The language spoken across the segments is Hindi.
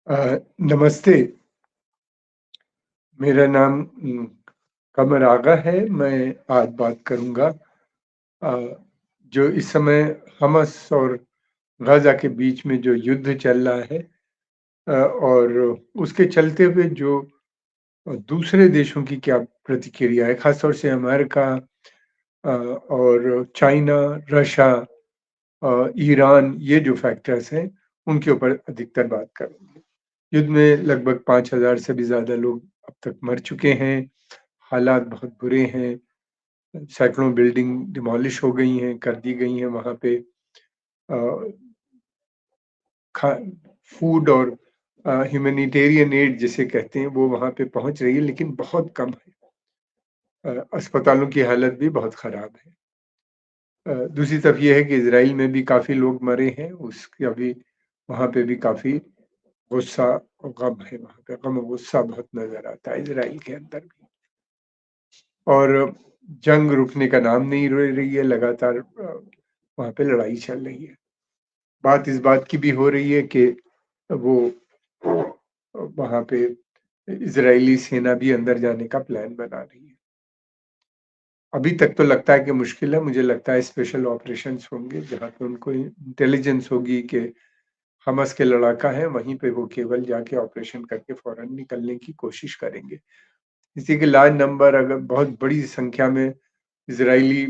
नमस्ते, मेरा नाम कमर आगा है। मैं आज बात करूँगा अ, जो इस समय हमास और गाज़ा के बीच में जो युद्ध चल रहा है और उसके चलते हुए जो दूसरे देशों की क्या प्रतिक्रिया है, ख़ास तौर से अमेरिका और चाइना, रशिया ईरान ये जो फैक्टर्स हैं, उनके ऊपर अधिकतर बात करेंगे। युद्ध में लगभग 5,000 से भी ज़्यादा लोग अब तक मर चुके हैं, हालात बहुत बुरे हैं, सैकड़ों बिल्डिंग डिमोलिश हो गई हैं, कर दी गई हैं वहाँ पे। अ, खा फूड और ह्यूमैनिटेरियन एड जिसे कहते हैं, वो वहाँ पे पहुँच रही है, लेकिन बहुत कम है। अस्पतालों की हालत भी बहुत खराब है। दूसरी तरफ ये है कि इज़राइल में भी काफ़ी लोग मरे हैं, उसका भी वहाँ पे भी काफ़ी गुस्सा और गम है वहाँ पे, गम और गुस्सा बहुत नज़र आता है इज़राइल के अंदर भी। और जंग रुकने का नाम नहीं ले रही है, लगातार वहाँ पे लड़ाई चल रही है। बात इस बात की भी हो रही है कि वो वहाँ पे इज़राइली सेना भी अंदर जाने का प्लान बना रही है। अभी तक तो लगता है कि मुश्किल है, मुझे लगता है स्पेशल ऑपरेशंस होंगे, जहाँ पे उनको इंटेलिजेंस होगी कि हमास के लड़ाका हैं, वहीं पे वो केवल जाके ऑपरेशन करके फ़ौरन निकलने की कोशिश करेंगे। इसी के लार्ज नंबर अगर बहुत बड़ी संख्या में इज़राइली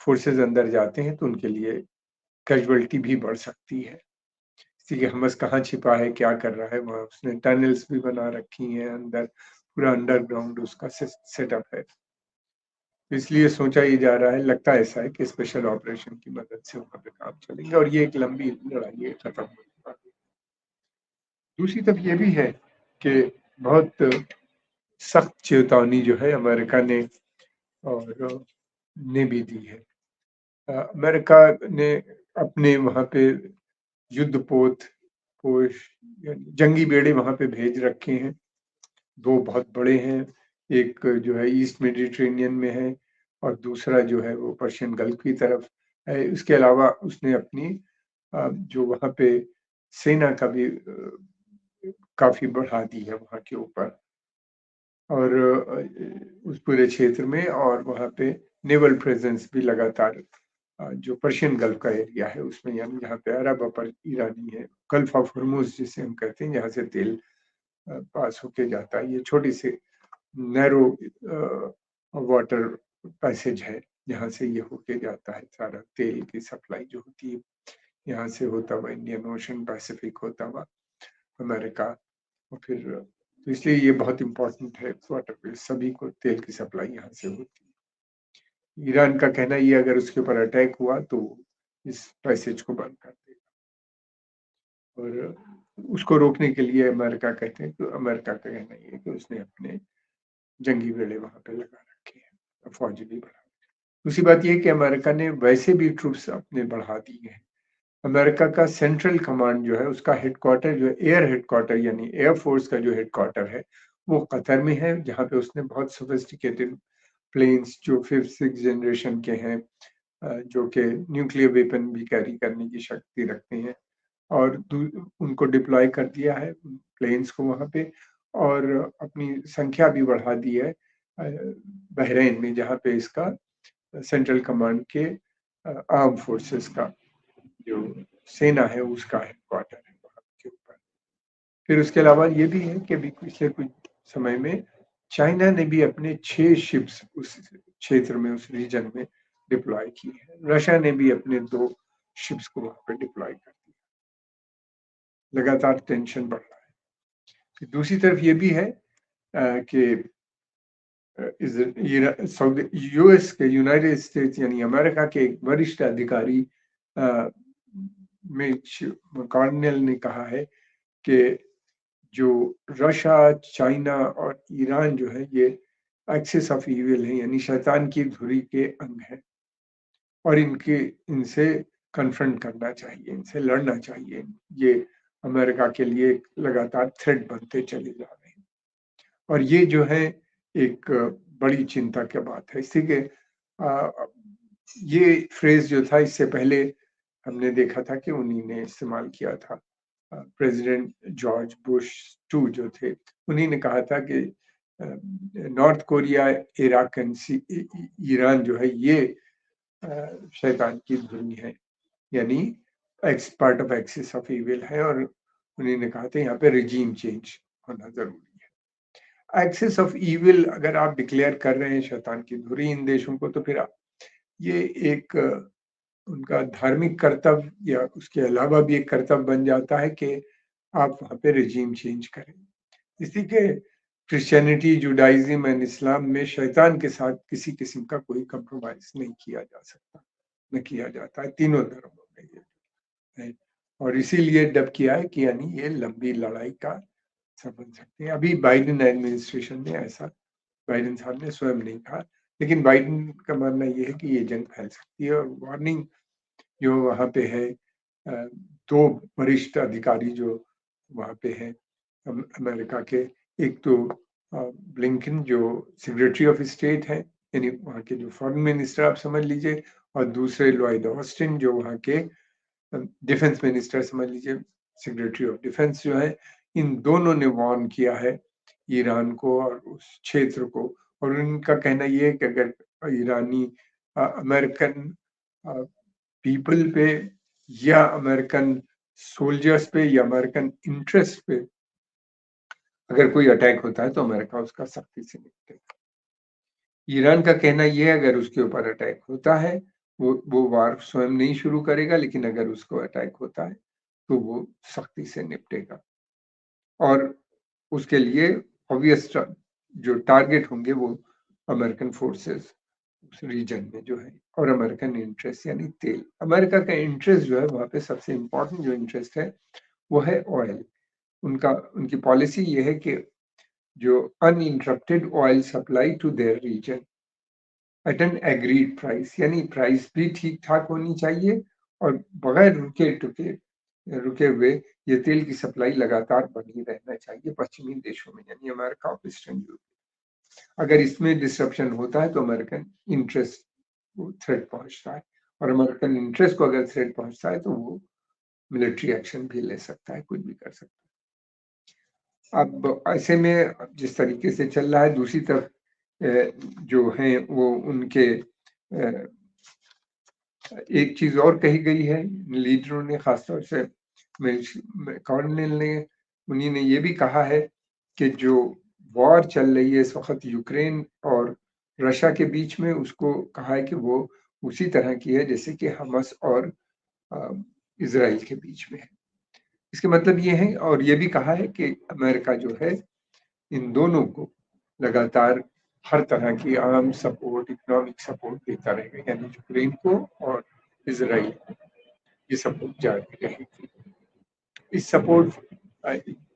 फ़ोर्सेस अंदर जाते हैं, तो उनके लिए कैज़ुअल्टी भी बढ़ सकती है। इसी के हमास कहाँ छिपा है, क्या कर रहा है, वहाँ उसने टनल्स भी बना रखी हैं अंदर, पूरा अंडरग्राउंड उसका सेटअप है। इसलिए सोचा ये जा रहा है, लगता ऐसा है कि स्पेशल ऑपरेशन की मदद से वहाँ पे काम चलेंगे और ये एक लंबी लड़ाई है, खत्म होने वाली है। दूसरी तरफ ये भी है कि बहुत सख्त चेतावनी जो है अमेरिका ने और ने भी दी है। अमेरिका ने अपने वहाँ पे युद्धपोत पोश यानी जंगी बेड़े वहाँ पे भेज रखे हैं। 2 बहुत बड़े हैं, एक जो है ईस्ट मेडिटेरेनियन में है और दूसरा जो है वो पर्शियन गल्फ की तरफ है। इसके अलावा उसने अपनी जो वहाँ पे सेना का भी काफ़ी बढ़ा दी है वहाँ के ऊपर और उस पूरे क्षेत्र में और वहाँ पे नेवल प्रेज़ेंस भी लगातार जो पर्शियन गल्फ का एरिया है उसमें यानी जहाँ पे अरब अपर ईरानी है, गल्फ ऑफ हॉर्मुज़ जिसे हम कहते हैं, जहाँ से तेल पास होके जाता है। ये छोटी-सी नैरो वाटर पैसेज है, जहाँ से ये होके जाता है सारा तेल की सप्लाई जो होती है, यहाँ से होता हुआ इंडियन ओशन, पैसिफिक होता हुआ अमेरिका और फिर तो इसलिए ये बहुत इम्पोर्टेंट है वाटरवे सभी को तेल की सप्लाई यहाँ से होती है। ईरान का कहना ये अगर उसके ऊपर अटैक हुआ तो इस पैसेज को बंद कर देगा और उसको रोकने के लिए अमेरिका कहते हैं तो अमेरिका का कहना ये है कि उसने अपने जंगी बेड़े वहाँ पे लगा रखे हैं, फौज भी बढ़ा दूसरी बात ये है कि अमेरिका ने वैसे भी ट्रूप्स अपने बढ़ा दिए हैं। अमेरिका का सेंट्रल कमांड जो है उसका हेडक्वार्टर जो है एयर हेडक्वार्टर यानी एयर फोर्स का जो हेडक्वार्टर है, वो कतर में है जहाँ पे उसने बहुत सोफिस्टिकेटेड प्लेन्स जो 5th-6th जनरेशन के हैं जो कि न्यूक्लियर वेपन भी कैरी करने की शक्ति रखते हैं और दू उनको डिप्लॉय कर दिया है प्लेन्स को वहाँ पे और अपनी संख्या भी बढ़ा दी है बहरीन में जहाँ पे इसका सेंट्रल कमांड के आर्म फोर्सेस का जो सेना है उसका हेडक्वार्टर है वहाँ के ऊपर। फिर उसके अलावा ये भी है कि अभी पिछले कुछ समय में चाइना ने भी अपने 6 शिप्स उस क्षेत्र में, उस रीजन में डिप्लॉय की है। रशिया ने भी अपने 2 शिप्स को वहाँ पे डिप्लॉय कर दिया। लगातार टेंशन बढ़ रहा है। फिर दूसरी तरफ ये भी है कि इज़ ईरा सऊदी यूएस के यूनाइटेड स्टेट्स यानी अमेरिका के एक वरिष्ठ अधिकारी अ, मिच मैकॉनेल ने कहा है कि जो रशिया, चाइना और ईरान जो है ये एक्सिस ऑफ इविल है यानी शैतान की धुरी के अंग हैं और इनसे कन्फ्रंट करना चाहिए, इनसे लड़ना चाहिए। ये अमेरिका के लिए एक लगातार थ्रेट बनते चले जा रहे हैं और ये जो है एक बड़ी चिंता की बात है। इसी के ये फ्रेज़ जो था इससे पहले हमने देखा था कि उन्हीं ने इस्तेमाल किया था। प्रेसिडेंट जॉर्ज बुश टू जो थे, उन्हीं ने कहा था कि north Korea, Iraq and Iran जो है ये शैतान की धुनी है, यानी x part of axis of evil है, और उन्हीं ने कहा था यहाँ पे रिजीम चेंज होना जरूरी है। एक्सिस ऑफ इविल अगर आप डिक्लेयर कर रहे हैं शैतान की धुरी इन देशों को, तो फिर ये एक उनका धार्मिक कर्तव्य या उसके अलावा भी एक कर्तव्य बन जाता है कि आप वहाँ पे रिजीम चेंज करें। इसी के क्रिश्चियनिटी, जुडाइज्म एंड इस्लाम में शैतान के साथ किसी किस्म का कोई कंप्रोमाइज नहीं किया जा सकता, न किया जाता है तीनों धर्मों में ये है। और इसीलिए डब किया है कि यानी ये लंबी लड़ाई का समझ सकते हैं। अभी बाइडेन एडमिनिस्ट्रेशन ने ऐसा, बाइडेन साहब ने स्वयं नहीं कहा, लेकिन बाइडेन का मानना ये है कि ये जंग फैल सकती है, और वार्निंग जो वहाँ पे है, 2 वरिष्ठ अधिकारी जो वहाँ पे हैं अमेरिका के, एक तो ब्लिंकन जो सेक्रेटरी ऑफ स्टेट है, यानी वहाँ के जो फॉरेन मिनिस्टर आप समझ लीजिए, और दूसरे लॉयड ऑस्टिन जो वहाँ के डिफेंस मिनिस्टर समझ लीजिए, सेक्रेटरी ऑफ डिफेंस जो है, इन दोनों ने वार्न किया है ईरान को और उस क्षेत्र को। और उनका कहना ये है कि अगर ईरानी अमेरिकन पीपल पे या अमेरिकन सोल्जर्स पे या अमेरिकन इंटरेस्ट पे अगर कोई अटैक होता है तो अमेरिका उसका सख्ती से निपटेगा। ईरान का कहना यह है अगर उसके ऊपर अटैक होता है, वो वार स्वयं नहीं शुरू करेगा, लेकिन अगर उसको अटैक होता है तो वो सख्ती से निपटेगा, और उसके लिए ऑब्वियस जो टारगेट होंगे वो अमेरिकन फोर्सेस उस रीजन में जो है, और अमेरिकन इंटरेस्ट यानी तेल। अमेरिका का इंटरेस्ट जो है वहाँ पे सबसे इम्पोर्टेंट जो इंटरेस्ट है वो है ऑयल। उनकी पॉलिसी ये है कि जो uninterrupted oil supply to their region at an agreed price, यानी प्राइस भी ठीक ठाक होनी चाहिए, और बगैर रुके हुए ये तेल की सप्लाई लगातार बनी रहना चाहिए पश्चिमी देशों में, यानी अमेरिका और ईस्टर्न यूरोप। अगर इसमें डिसरप्शन होता है तो अमेरिकन इंटरेस्ट को थ्रेट पहुंचता है, और अमेरिकन इंटरेस्ट को अगर थ्रेट पहुंचता है तो वो मिलिट्री एक्शन भी ले सकता है, कुछ भी कर सकता है। अब ऐसे में जिस तरीके से चल रहा है, दूसरी तरफ जो हैं वो उनके एक चीज और कही गई है लीडरों ने, खासतौर से कॉर्नेल ने, उन्हीं ने ये भी कहा है कि जो वॉर चल रही है इस वक्त यूक्रेन और रशिया के बीच में, उसको कहा है कि वो उसी तरह की है जैसे कि हमास और इजराइल के बीच में है। इसके मतलब ये है, और ये भी कहा है कि अमेरिका जो है इन दोनों को लगातार हर तरह की आर्म सपोर्ट, इकोनॉमिक सपोर्ट देता रहेगा, यानी यूक्रेन को और इजराइल को ये सपोर्ट जारी रहेगी। इस सपोर्ट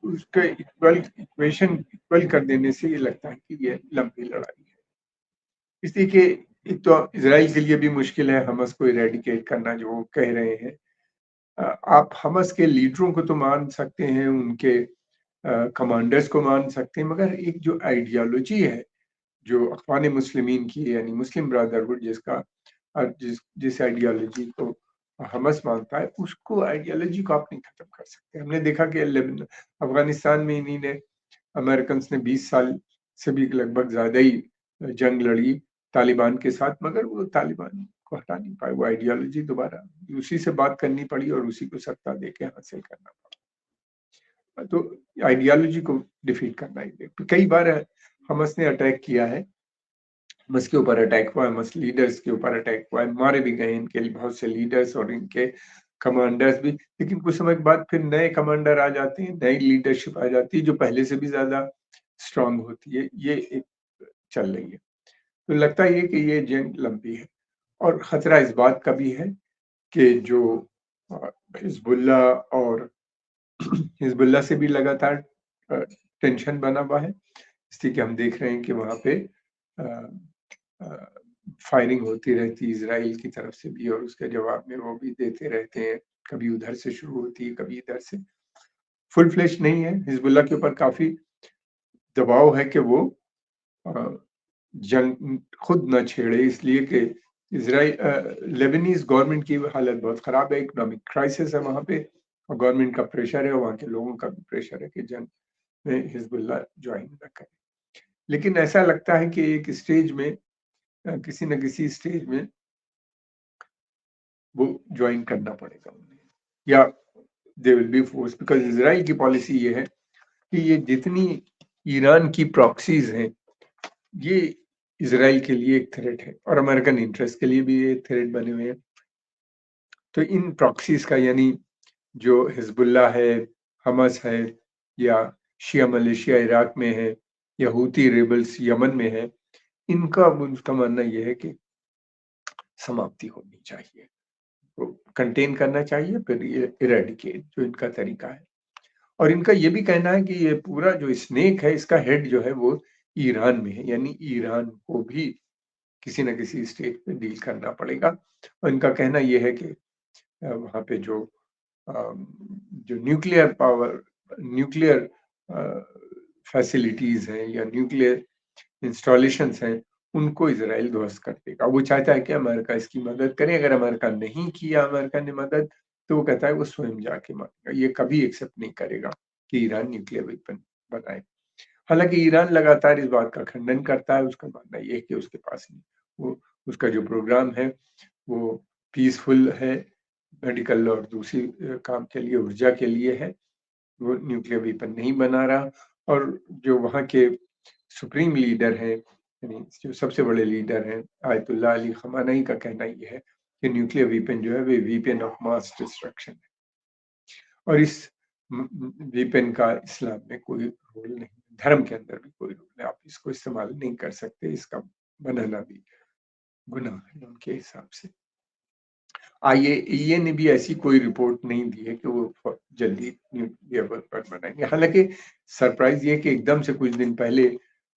उसके इक्वल कर देने से ये लगता है कि ये लंबी लड़ाई है। इसलिए कि एक तो इजराइल के लिए भी मुश्किल है हमास को इरेडिकेट करना जो वो कह रहे हैं। आप हमास के लीडरों को तो मान सकते हैं, उनके कमांडर्स को मान सकते हैं, मगर एक जो आइडियोलॉजी है जो अखवान मुस्लिमीन की, यानी मुस्लिम ब्रदरहुड जिसका जिस आइडियोलॉजी को हमास मानता है, उसको आइडियोलॉजी को आप नहीं खत्म कर सकते। हमने देखा कि अफगानिस्तान में इन्हीं ने, अमेरिकन ने 20 साल से भी लगभग ज्यादा ही जंग लड़ी तालिबान के साथ, मगर वो तालिबान को हटा नहीं पाए। वो आइडियोलॉजी दोबारा उसी से बात करनी पड़ी और उसी को सत्ता देके हासिल करना पड़ा। तो आइडियोलॉजी को डिफीट करना ही, कई बार हमास ने अटैक किया है, हमास के ऊपर अटैक हुआ है, हमास लीडर्स के ऊपर अटैक हुआ है, मारे भी गए इनके बहुत से लीडर्स और इनके कमांडर्स भी। लेकिन कुछ समय के बाद फिर नए कमांडर आ जाते हैं, नई लीडरशिप आ जाती है जो पहले से भी ज्यादा स्ट्रांग होती है। ये एक चल रही है। तो लगता है कि ये जंग लंबी है, और खतरा इस बात का भी है कि जो हिजबुल्ला और हिजबुल्ला से भी लगातार टेंशन बना हुआ है, इसलिए कि हम देख रहे हैं कि वहां पे फायरिंग होती रहती है इजराइल की तरफ से भी, और उसके जवाब में वो भी देते रहते हैं, कभी उधर से शुरू होती है कभी इधर से। फुल फ्लेश नहीं है, हिजबुल्ला के ऊपर काफी दबाव है कि वो जंग खुद न छेड़े, इसलिए कि इसराइल लेबनीज गवर्नमेंट की हालत बहुत खराब है, इकोनॉमिक क्राइसिस है वहां पे, और गवर्नमेंट का प्रेशर है, वहाँ के लोगों का भी प्रेशर है कि जंग में हिजबुल्लाह ज्वाइन ना करे। लेकिन ऐसा लगता है कि एक स्टेज में किसी न किसी स्टेज में वो ज्वाइन करना पड़ेगा उन्हें, या they will be force, because Israel की पॉलिसी ये है कि ये जितनी ईरान की प्रॉक्सीज़ हैं, ये इज़राइल के लिए एक थ्रेट है और अमेरिकन इंटरेस्ट के लिए भी ये थ्रेट बने हुए हैं। तो इन प्रॉक्सीज़ का, यानी जो हिजबुल्लाह है, हमास है, या शिया मलेशिया इराक में है, या हूती रेबल्स यमन में है, इनका उनका मानना ये है कि समाप्ति होनी चाहिए। तो कंटेन करना चाहिए, फिर ये इरेडिकेट जो इनका तरीका है। और इनका ये भी कहना है कि ये पूरा जो स्नेक है, इसका हेड जो है वो ईरान में है, यानी ईरान को भी किसी न किसी स्टेज पे डील करना पड़ेगा। और इनका कहना ये है कि वहाँ पे जो न्यूक्लियर फैसिलिटीज़ हैं या न्यूक्लियर इंस्टॉलेशंस हैं, उनको इज़राइल ध्वस्त कर देगा। वो चाहता है कि अमेरिका इसकी मदद करे, अगर अमेरिका नहीं किया अमेरिका ने मदद, तो वो कहता है वो स्वयं जाके मारेगा। ये कभी एक्सेप्ट नहीं करेगा कि ईरान न्यूक्लियर वेपन बनाए। हालाँकि ईरान लगातार इस बात का खंडन करता है, उसका मानना ये है कि उसके पास वो उसका जो प्रोग्राम है, वो पीसफुल है, मेडिकल और दूसरी काम के लिए, ऊर्जा के लिए है। वो न्यूक्लियर वेपन नहीं बना रहा। और जो वहाँ के सुप्रीम लीडर हैं, यानी जो सबसे बड़े लीडर हैं, आयतुल्लाह अली खamenei का कहना ये है कि न्यूक्लियर वेपन जो है, वो वेपन ऑफ मास डिस्ट्रक्शन है और इस वेपन का इस्लाम में कोई रोल नहीं, धर्म के अंदर भी कोई रोल नहीं। आप इसको इस्तेमाल नहीं कर सकते, इसका बनाना भी गुनाह है उनके हिसाब से। आईएईए ने भी ऐसी कोई रिपोर्ट नहीं दी है कि वो जल्दी न्यूक्लियर वेपन बनाएंगे। हालांकि सरप्राइज ये कि एकदम से कुछ दिन पहले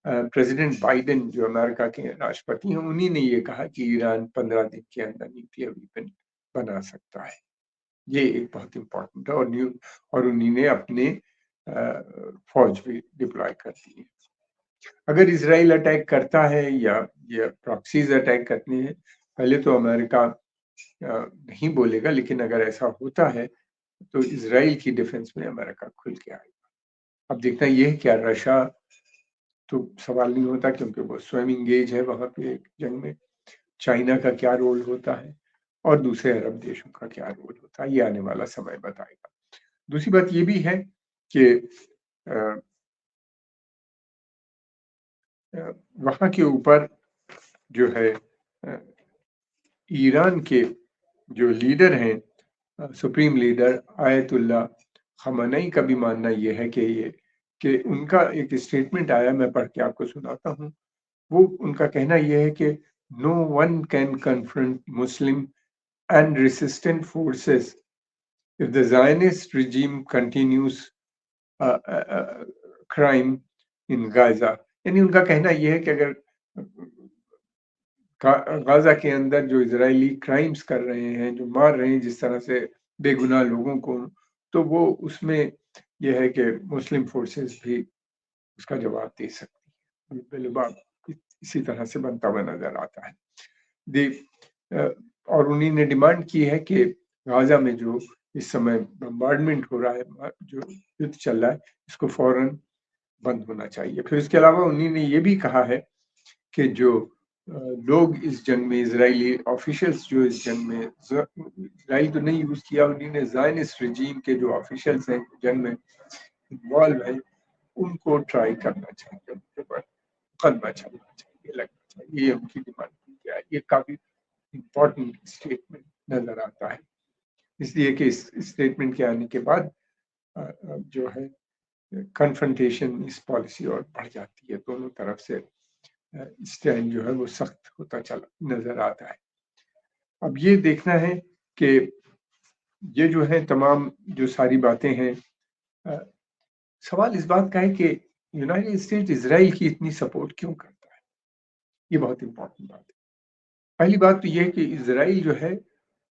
प्रेसिडेंट बाइडेन, जो अमेरिका के राष्ट्रपति हैं, उन्हीं ने ये कहा कि ईरान 15 दिन के अंदर न्यूक्लियर वेपन बना सकता है। ये एक बहुत इम्पोर्टेंट है। और उन्हीं ने अपने फौज भी डिप्लॉय कर दी है। अगर इसराइल अटैक करता है या प्रॉक्सीज अटैक करते हैं, पहले तो अमेरिका नहीं बोलेगा, लेकिन अगर ऐसा होता है तो इसराइल की डिफेंस में अमेरिका खुल के आएगा। अब देखना ये है, क्या रशिया तो सवाल नहीं होता क्योंकि वो स्वयं इंगेज है वहाँ पे एक जंग में। चाइना का क्या रोल होता है और दूसरे अरब देशों का क्या रोल होता है, ये आने वाला समय बताएगा। दूसरी बात ये भी है कि अ, वहाँ के ऊपर जो है ईरान के जो लीडर हैं, सुप्रीम लीडर आयतुल्लाह खamenei का भी मानना ये है कि उनका एक स्टेटमेंट आया, मैं पढ़ के आपको सुनाता हूँ। वो उनका कहना ये है कि no one can confront Muslim and resistant forces if the Zionist regime continues crime in Gaza। यानी उनका कहना यह है कि अगर गाजा के अंदर जो इजरायली क्राइम्स कर रहे हैं, जो मार रहे हैं जिस तरह से बेगुनाह लोगों को, तो वो उसमें यह है कि मुस्लिम फोर्सेस भी उसका जवाब दे सकती है। बिलबाब इसी तरह से बनता हुआ नजर आता है। दे और उन्हीं ने डिमांड की है कि गाजा में जो इस समय बम्बार्डमेंट हो रहा है, जो युद्ध चल रहा है, इसको फौरन बंद होना चाहिए। फिर इसके अलावा उन्हीं ने ये भी कहा है कि जो लोग इस जंग में, इजरायली ऑफिशियल्स जो इस जंग में, इजराइल तो नहीं यूज किया, उन्हीं ने ज़ायनिस्ट रिजीम के जो ऑफिशियल्स हैं जंग में इन्वॉल्व है, उनको ट्राई करना चाहिए, उनके ऊपर मुकदमा चलना चाहिए, लगना चाहिए। ये उनकी डिमांड की गया है। ये काफी इम्पोर्टेंट स्टेटमेंट नजर आता है, इसलिए कि इस स्टेटमेंट के आने के बाद जो है कन्फ्रंटेशन इस पॉलिसी और बढ़ जाती है। दोनों तरफ से स्टैंड जो है वो सख्त होता चला नजर आता है। अब ये देखना है कि ये जो है तमाम जो सारी बातें हैं, सवाल इस बात का है कि यूनाइटेड स्टेट इजराइल की इतनी सपोर्ट क्यों करता है। ये बहुत इंपॉर्टेंट बात है। पहली बात तो ये है कि इजराइल जो है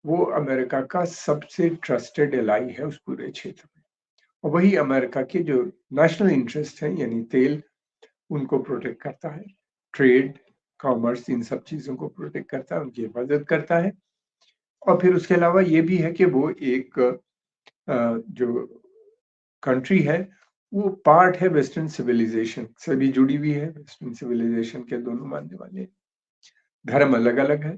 वो अमेरिका का सबसे ट्रस्टेड एलाई है उस पूरे क्षेत्र में, और वही अमेरिका के जो नेशनल इंटरेस्ट हैं, यानी तेल, उनको प्रोटेक्ट करता है, ट्रेड, कॉमर्स, इन सब चीज़ों को प्रोटेक्ट करता है, उनकी हिफाजत करता है। और फिर उसके अलावा ये भी है कि वो एक जो कंट्री है वो पार्ट है वेस्टर्न सिविलाइजेशन से भी जुड़ी हुई है। वेस्टर्न सिविलाइजेशन के दोनों मानने वाले धर्म अलग-अलग है,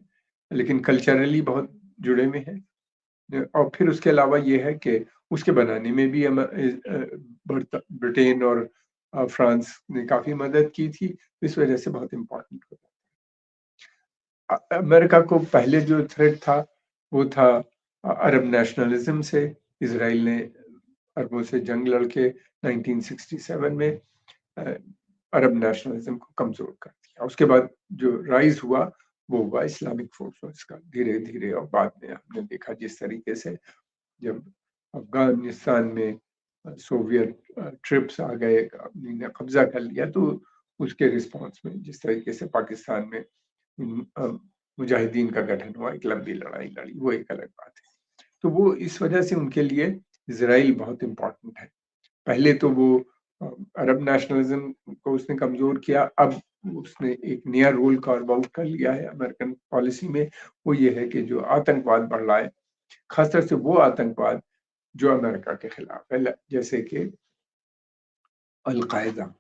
लेकिन कल्चरली बहुत जुड़े हुए हैं। और फिर उसके अलावा ये है कि उसके बनाने में भी ब्रिटेन और फ्रांस ने काफ़ी मदद की थी, इस वजह से बहुत इम्पोर्टेंट हो अमेरिका को पहले जो थ्रेट था, वो था अरब नेशनलिज़्म से। इज़राइल ने अरबों से जंग लड़ के 1967 में अ, अरब नेशनलिज़्म को कमज़ोर कर दिया। उसके बाद जो राइज़ हुआ, वो हुआ इस्लामिक फोर्सेस का धीरे-धीरे। और बाद में हमने देखा जिस तरीके से जब अफ़गानिस्तान में सोवियत ट्रिप्स आ गए, ने कब्ज़ा कर लिया, तो उसके रिस्पॉन्स में जिस तरीके से पाकिस्तान में मुजाहिदीन का गठन हुआ, एक लंबी लड़ाई लड़ी, वो एक अलग बात है। तो वो इस वजह से उनके लिए इज़राइल बहुत इम्पोर्टेंट है। पहले तो वो अ, अरब नेशनलिज़्म को उसने कमज़ोर किया, अब उसने एक नया रोल कार्व आउट कर लिया है अमेरिकन पॉलिसी में। वो ये है कि जो आतंकवाद बढ़ रहा है, ख़ासतौर से वो आतंकवाद जो अमेरिका के खिलाफ है, जैसे कि अल-कायदा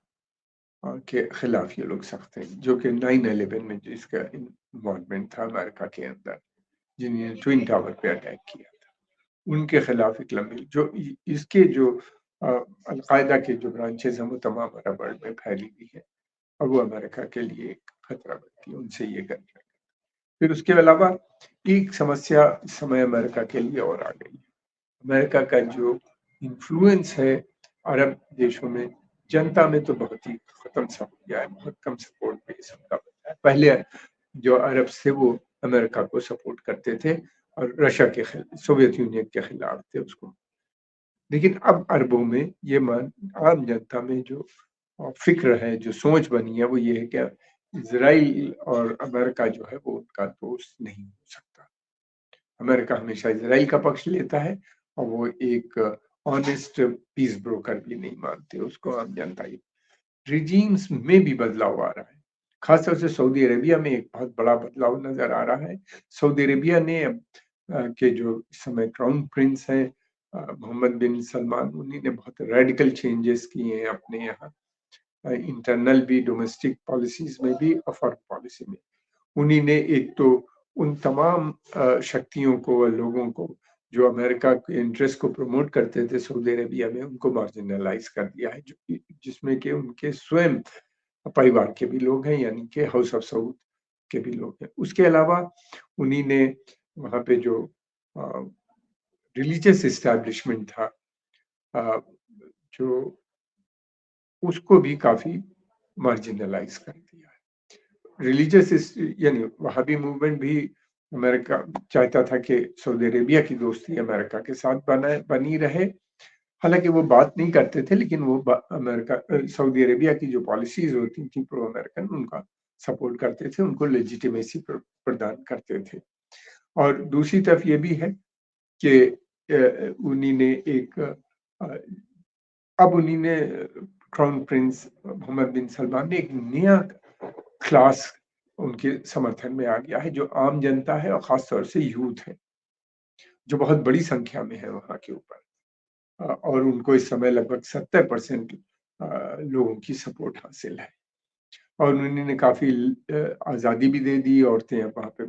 के खिलाफ ये लोग सख्त हैं, जो कि 9/11 में जिसका इन्वॉल्वमेंट था अमेरिका के अंदर, जिन्होंने ट्विन टावर पे अटैक किया था, उनके खिलाफ एक लंबी जो इसके जो अ, अल-कायदा के जो ब्रांचेज़ हैं, वो तमाम अरब वर्ल्ड में फैली हुई है और वो अमेरिका के लिए एक खतरा बनती है, उनसे ये करना। फिर उसके अलावा एक समस्या इस समय अमेरिका के लिए और आ गई है। अमेरिका का जो इन्फ्लुएंस है अरब देशों में, जनता में तो बहुत ही खत्म सा हो गया है, बहुत कम सपोर्ट बेस उनका बनता है। पहले जो अरब थे वो अमेरिका को सपोर्ट करते थे और रशिया के सोवियत यूनियन के खिलाफ थे उसको। लेकिन अब अरबों में ये मान आम जनता में जो फ़िक्र है, जो सोच बनी है, वो ये है कि इज़राइल और अमेरिका जो है वो उनका दोस्त नहीं हो सकता। अमेरिका हमेशा इज़राइल का पक्ष लेता है और वो एक ऑनेस्ट पीस ब्रोकर भी नहीं मानते उसको आम जनता ही। रिजीम्स में भी बदलाव आ रहा है। ख़ासतौर से सऊदी अरेबिया में एक बहुत बड़ा बदलाव नज़र आ रहा है। सऊदी अरेबिया ने के जो इस समय क्राउन प्रिंस हैं मोहम्मद बिन सलमान, उन्हीं ने बहुत रेडिकल चेंजेस किए हैं अपने यहाँ इंटरनल भी, डोमेस्टिक पॉलिसीज़ में भी और फॉरेन पॉलिसी में। उन्हीं ने एक तो उन तमाम शक्तियों को और लोगों को जो अमेरिका के इंटरेस्ट को प्रमोट करते थे सऊदी अरेबिया में, उनको मार्जिनलाइज़ कर दिया है, जो कि जिसमें कि उनके स्वयं परिवार के भी लोग हैं, यानी कि हाउस ऑफ सऊद के भी लोग हैं। उसके अलावा उन्हीं ने वहाँ पे जो अ, रिलीजियस एस्टेब्लिशमेंट था अ, जो उसको भी काफ़ी मार्जिनलाइज़ कर दिया है। रिलीजियस यानी वहाबी मूवमेंट भी अमेरिका चाहता था कि सऊदी अरेबिया की दोस्ती अमेरिका के साथ बनी रहे। हालाँकि वो बात नहीं करते थे, लेकिन वो सऊदी अरेबिया की जो पॉलिसीज़ होती थी प्रो अमेरिकन, उनका सपोर्ट करते थे, उनको लेजिटिमेसी प्रदान करते थे। और दूसरी तरफ ये भी है कि उन्हीं ने अ, अब उन्हीं ने क्राउन प्रिंस मोहम्मद बिन सलमान ने एक नया क्लास उनके समर्थन में आ गया है, जो आम जनता है और ख़ास तौर से यूथ है, जो बहुत बड़ी संख्या में है वहाँ के ऊपर। और उनको इस समय लगभग 70% लोगों की सपोर्ट हासिल है। और उन्होंने काफ़ी आज़ादी भी दे दी, औरतें अब वहाँ पे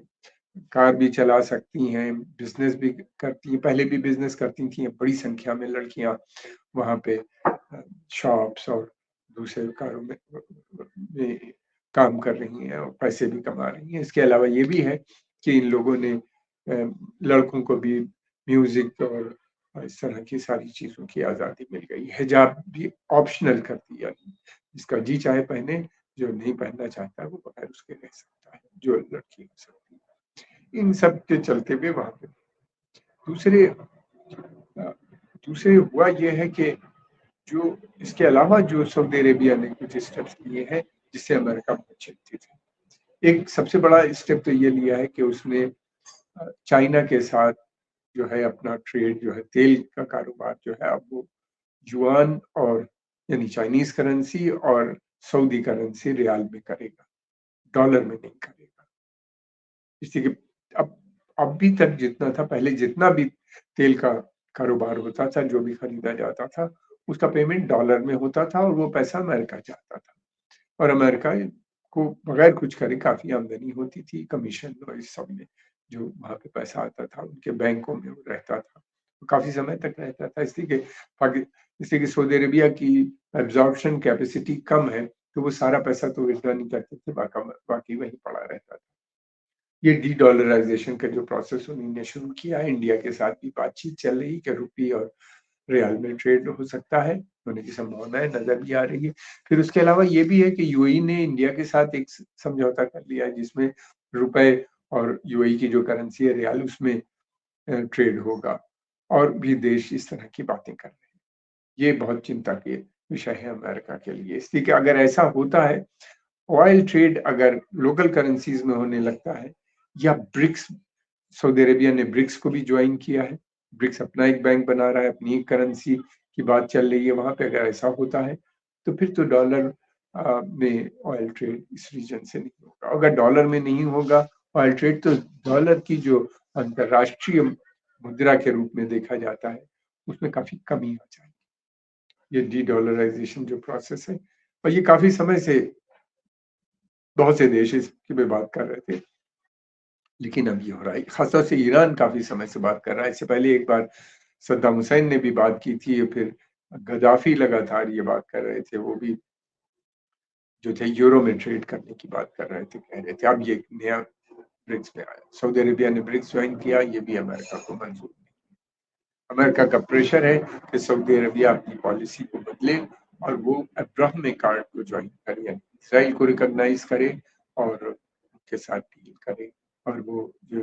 कार भी चला सकती हैं, बिज़नेस भी करती हैं, पहले भी बिज़नेस करती थीं, अब बड़ी संख्या में लड़कियाँ वहाँ पे शॉप्स और दूसरे कारों में काम कर रही हैं और पैसे भी कमा रही हैं। इसके अलावा ये भी है कि इन लोगों ने लड़कों को भी म्यूज़िक और इस तरह की सारी चीज़ों की आज़ादी मिल गई। हिजाब भी ऑप्शनल कर दिया, जिसका जी चाहे पहने, जो नहीं पहनना चाहता है वो बगैर उसके रह सकता है, जो लड़की हो सकती है। इन सब के चलते हुए वहाँ पे दूसरे दूसरे हुआ ये है कि जो इसके अलावा जो सऊदी अरेबिया ने कुछ स्टेप्स लिए हैं, जिससे अमेरिका बहुत चिंतित है। एक सबसे बड़ा स्टेप तो ये लिया है कि उसने चाइना के साथ जो है अपना ट्रेड जो है तेल का कारोबार जो है अब वो युआन और यानी चाइनीज़ करेंसी और सऊदी करेंसी रियाल में करेगा, डॉलर में नहीं करेगा। इसलिए कि अब अभी तक जितना था, पहले जितना भी तेल का कारोबार होता था, जो भी खरीदा जाता था, उसका पेमेंट डॉलर में होता था और वो पैसा अमेरिका जाता था। और अमेरिका को बगैर कुछ करे काफ़ी आमदनी होती थी, कमीशन और इस सब में, जो वहाँ पे पैसा आता था, उनके बैंकों में वो रहता था। काफ़ी समय तक रहता था, इसलिए कि पाकि इसलिए कि सऊदी अरेबिया की एब्ज़ॉर्प्शन कैपेसिटी कम है, तो वो सारा पैसा तो विथड्रॉ नहीं करते थे, बाकी वहीं पड़ा रहता था। ये डी-डॉलराइज़ेशन का जो प्रोसेस उन्होंने शुरू किया है, इंडिया के साथ भी बातचीत चल रही है कि रुपये और रियाल में ट्रेड हो सकता है, होने की संभावनाएँ नज़र भी आ रही है। फिर उसके अलावा ये भी है कि यूएई ने इंडिया के साथ एक स समझौता कर लिया है जिसमें रुपए और यूएई की जो करेंसी है रियाल उसमें ट्रेड होगा और भी देश इस तरह की बातें कर रहे हैं। ये बहुत चिंता के विषय है अमेरिका के लिए, इसलिए कि अगर ऐसा होता है, ऑयल ट्रेड अगर लोकल करेंसीज़ में होने लगता है या ब्रिक्स सऊदी अरेबिया ने ब्रिक्स को भी जॉइन किया है। ब्रिक्स अपना एक बैंक बना रहा है, अपनी एक करेंसी की बात चल रही है वहाँ पे अगर ऐसा होता है, तो फिर तो डॉलर में ऑयल ट्रेड इस रीजन से नहीं होगा। अगर डॉलर में नहीं होगा ऑयल ट्रेड तो डॉलर की जो अंतर्राष्ट्रीय मुद्रा के रूप में देखा जाता है, उसमें काफ़ी कमी आ जाएगी। ये डी-डॉलराइज़ेशन जो प्रोसेस है और ये काफ़ी समय से बहुत से देश इसकी पे बात कर रहे थे। लेकिन अब ये हो रहा है, ख़ासतौर से ईरान काफ़ी समय से बात कर रहा है। इससे पहले एक बार सद्दाम हुसैन ने भी बात की थी, फिर गद्दाफ़ी लगातार ये बात कर रहे थे, वो भी जो थे यूरो में ट्रेड करने की बात कर रहे थे, कह रहे थे। अब ये नया ब्रिक्स में आया। सऊदी अरेबिया ने ब्रिक्स जॉइन किया, ये भी अमेरिका को मंज़ूर नहीं। अमेरिका का प्रेशर है कि सऊदी अरेबिया अपनी पॉलिसी को बदले और वो अब्राहम एक्कॉर्ड को जॉइन करे, यानी इसराइल को रिकॉग्नाइज़ करे और उनके साथ डील करे और वो जो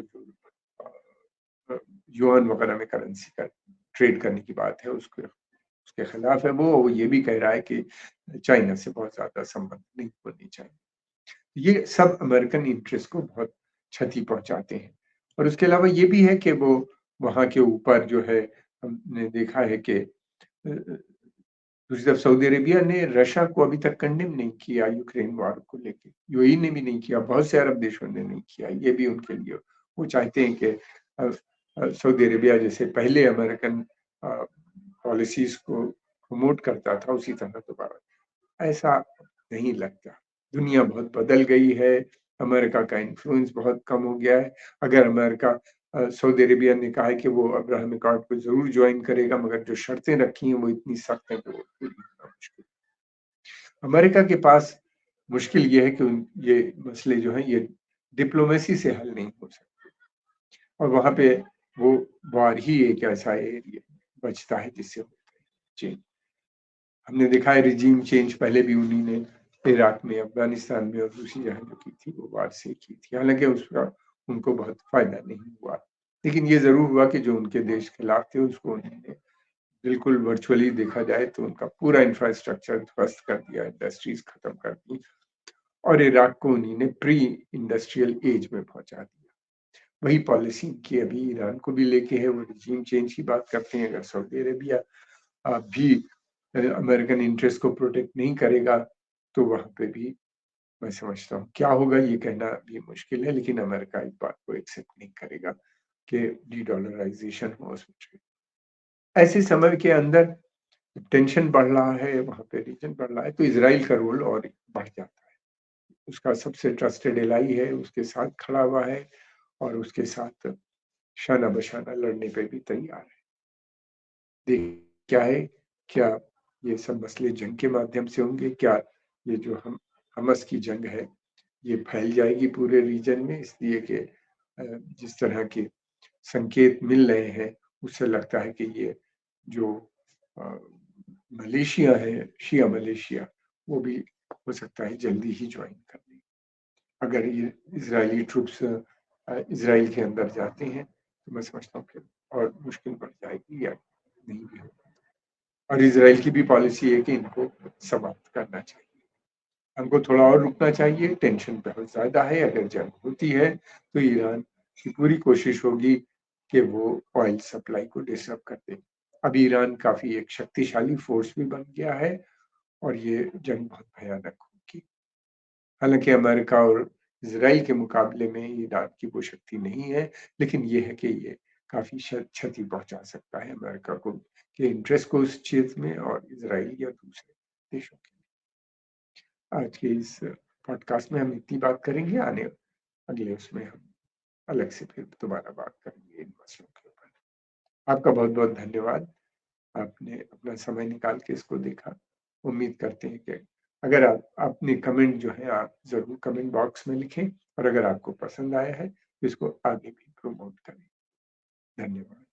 अ, युआन वगैरह में करेंसी का ट्रेड करने की बात है उसके उसके खिलाफ है वो ये भी कह रहा है कि चाइना से बहुत ज़्यादा संबंध नहीं होने चाहिए। ये सब अमेरिकन इंटरेस्ट को बहुत क्षति पहुँचाते हैं और उसके अलावा ये भी है कि वो वहाँ के ऊपर जो है हमने देखा है कि दूसरी तरफ सऊदी अरेबिया ने रशिया को अभी तक कंडेम नहीं किया यूक्रेन वॉर को लेके। यूएई ने भी नहीं किया, बहुत से अरब देशों ने नहीं किया। ये भी उनके लिए वो चाहते हैं कि अ सऊदी अरेबिया जैसे पहले अमेरिकन पॉलिसीज़ को प्रमोट करता था, उसी तरह दोबारा ऐसा नहीं लगता। दुनिया बहुत बदल गई है, अमेरिका का इन्फ्लुएंस बहुत कम हो गया है। अगर अमेरिका सऊदी अरेबिया ने कहा है कि वो अब्राहम एक्कॉर्ड को ज़रूर जॉइन करेगा, मगर जो शर्तें रखी हैं, वो इतनी सख्त हैं कि वो पूरी करना मुश्किल है। अमेरिका के पास मुश्किल ये है कि उन ये मसले जो हैं, ये डिप्लोमेसी से हल नहीं हो सकते और वहाँ पे वो वॉर ही एक ऐसा एरिया बचता है जिससे होता है। जी। हमने देखा है रिजीम चेंज पहले भी उन्हीं ने इराक में, अफ़गानिस्तान में और दूसरी जगह जो की थी वो वार से की थी। हालाँकि उसका उनको बहुत फ़ायदा नहीं हुआ। लेकिन ये ज़रूर हुआ कि जो उनके देश के खिलाफ थे उसको उन्होंने बिल्कुल वर्चुअली देखा जाए तो उनका पूरा इंफ्रास्ट्रक्चर ध्वस्त कर दिया, इंडस्ट्रीज़ खत्म कर दी और इराक को उन्हीं ने प्री इंडस्ट्रियल एज में पहुँचा दिया। वही पॉलिसी की अभी ईरान को भी लेके है, वो रिजीम चेंज की बात करते हैं। अगर सऊदी अरेबिया भी अमेरिकन इंटरेस्ट को प्रोटेक्ट नहीं करेगा, तो वहाँ पे भी मैं समझता हूँ क्या होगा ये कहना भी मुश्किल है, लेकिन अमेरिका इस बात को एक्सेप्ट नहीं करेगा कि डी-डॉलराइज़ेशन हो उसमें। ऐसे समय के अंदर टेंशन बढ़ रहा है, वहाँ पे रीजन बढ़ रहा है, तो इज़राइल का रोल और बढ़ जाता है। उसका सबसे ट्रस्टेड एलाई है, उसके साथ खड़ा हुआ है और उसके साथ शाना-बशाना लड़ने पे भी तैयार है। क्या है, क्या ये सब मसले जंग के माध्यम से होंगे? क्या ये जो हम हमास की जंग है, ये फैल जाएगी पूरे रीजन में? इसलिए कि जिस तरह के संकेत मिल रहे हैं, उससे लगता है कि ये जो अ, मलेशिया है, शिया मलेशिया, वो भी हो सकता है जल्दी ही जॉइन कर लें। अगर ये इज़राइली ट्रूप्स इज़राइल के अंदर जाते हैं, तो मैं समझता हूँ कि और मुश्किल बढ़ जाएगी या नहीं भी होगा। और इज़राइल की भी पॉलिसी है कि इनको समाप्त करना चाहिए। हमको थोड़ा और रुकना चाहिए, टेंशन बहुत ज़्यादा है, अगर जंग होती है, तो ईरान की पूरी कोशिश होगी कि वो ऑयल सप्लाई को डिसरप्ट कर दे। अब ईरान काफ़ी एक शक्तिशाली फ़ोर्स भी बन गया है और ये जंग बहुत भयानक होगी। हालाँकि अमेरिका और इज़राइल के मुकाबले में ईरान की वो शक्ति नहीं है, लेकिन ये है कि ये काफ़ी श क्षति पहुँचा सकता है अमेरिका को के इंटरेस्ट को उस क्षेत्र में और इज़राइल या दूसरे देशों के। आज के इस पॉडकास्ट में हम इतनी बात करेंगे, अगले उसमें हम अलग से फिर दोबारा बात करेंगे इन मसलों के ऊपर। आपका बहुत-बहुत धन्यवाद। आपने अपना समय निकाल के इसको देखा। उम्मीद करते हैं कि अगर आप अपने कमेंट जो है आप ज़रूर कमेंट बॉक्स में लिखें और अगर आपको पसंद आया है, तो इसको आगे भी प्रमोट करें। धन्यवाद।